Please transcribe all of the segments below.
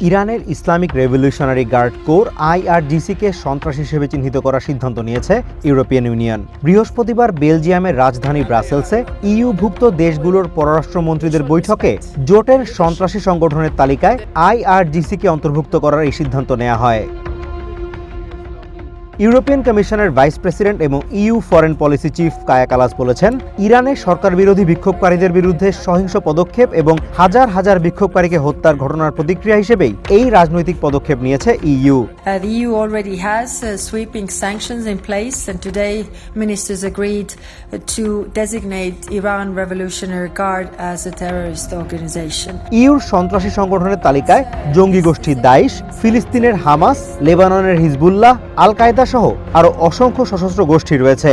ইরানের Islamic revolutionary guard corps আইআরজিসিকে সন্ত্রাসী হিসেবে চিহ্নিত করার সিদ্ধান্ত নিয়েছে ইউরোপিয়ান ইউনিয়ন। বৃহস্পতিবার বেলজিয়ামের রাজধানী ব্রাসেলসে ইইউভুক্ত দেশগুলোর পররাষ্ট্রমন্ত্রীদের বৈঠকে জোটের সন্ত্রাসী সংগঠনের তালিকায় আইআরজিসিকে অন্তর্ভুক্ত করার এই সিদ্ধান্ত নেওয়া হয়। ইউরোপিয়ান কমিশনের ভাইস প্রেসিডেন্ট এবং ইইউ ফরেন পলিসি চিফ কায়া কালাস বলেছেন, ইরানের সরকার বিরোধী বিক্ষোভকারীদের বিরুদ্ধে সহিংস পদক্ষেপ এবং হাজার হাজার বিক্ষোভকারীকে হত্যার ঘটনার প্রতিক্রিয়া হিসেবেই এই রাজনৈতিক পদক্ষেপ নিয়েছে EU. The EU already has sweeping sanctions in place, and today ministers agreed to designate Iran Revolutionary Guard as a terrorist organization. ইইউর সন্ত্রাসী সংগঠনের তালিকায় জঙ্গি গোষ্ঠী দাইশ, ফিলিস্তিনের হামাস, লেবাননের হিজবুল্লাহ, আল কায়দা সহ আরো অসংখ্য সশস্ত্র গোষ্ঠী রয়েছে।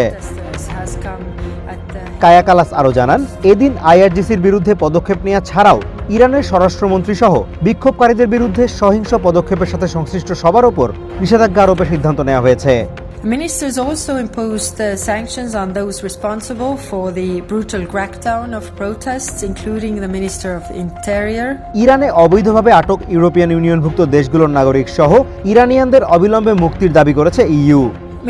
কায়া কালাস আরো জানান, এদিন আইআরজিসির বিরুদ্ধে পদক্ষেপ নেওয়া ছাড়াও ইরানের স্বরাষ্ট্রমন্ত্রী সহ বিক্ষোভকারীদের বিরুদ্ধে সহিংস পদক্ষেপের সাথে সংশ্লিষ্ট সবার ওপর নিষেধাজ্ঞা আরোপের সিদ্ধান্ত নেওয়া হয়েছে। Ministers also imposed sanctions on those responsible for the brutal crackdown of protests, including the Minister of Interior. ইরানে অবৈধভাবে আটক ইউরোপিয়ান ইউনিয়নভুক্ত দেশগুলোর নাগরিক সহ ইরানিয়ানদের অবিলম্বে মুক্তির দাবি করেছে EU.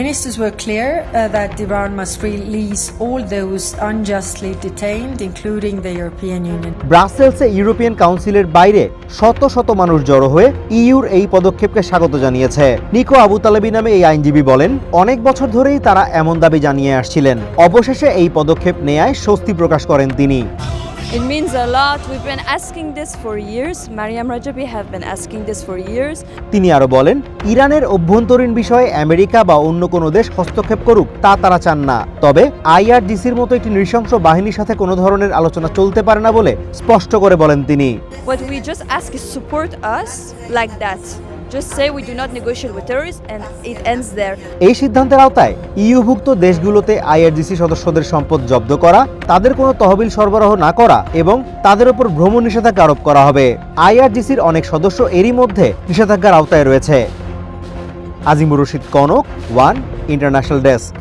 Ministers were clear that Iran must release all those unjustly detained, including the European Union. ব্রাসেলসে ইউরোপিয়ান কাউন্সিলের বাইরে শত শত মানুষ জড়ো হয়ে ইইউর এই পদক্ষেপকে স্বাগত জানিয়েছে। নিকো আবু তালেবি নামে এই আইনজীবী বলেন, অনেক বছর ধরেই তারা এমন দাবি জানিয়ে আসছিলেন। অবশেষে এই পদক্ষেপ নেয়ায় স্বস্তি প্রকাশ করেন তিনি। It means a lot. We've been asking this for years. Mariam Rajabi have been asking this for years. তিনি আরো বলেন, ইরানের অভ্যন্তরীণ বিষয়ে আমেরিকা বা অন্য কোনো দেশ হস্তক্ষেপ করুক তা তারা চান না। তবে আইআরজিসির মতো একটি নৃশংস বাহিনীর সাথে কোনো ধরনের আলোচনা চলতে পারে না বলে স্পষ্ট করে বলেন তিনি। What we just ask is support us like that. Just say we do not negotiate with terrorists and it ends there. এই সিদ্ধান্তের আওতায় ইইউভুক্ত দেশগুলোতে আইআরজিসি সদস্যদের সম্পদ জব্দ করা, তাদের কোনো তহবিল সরবরাহ না করা এবং তাদের উপর ভ্রমণ নিষেধাজ্ঞা আরোপ করা হবে। আইআরজিসির অনেক সদস্য এরই মধ্যে নিষেধাজ্ঞার আওতায় রয়েছে। Azimur Rashid Kanak, one international desk.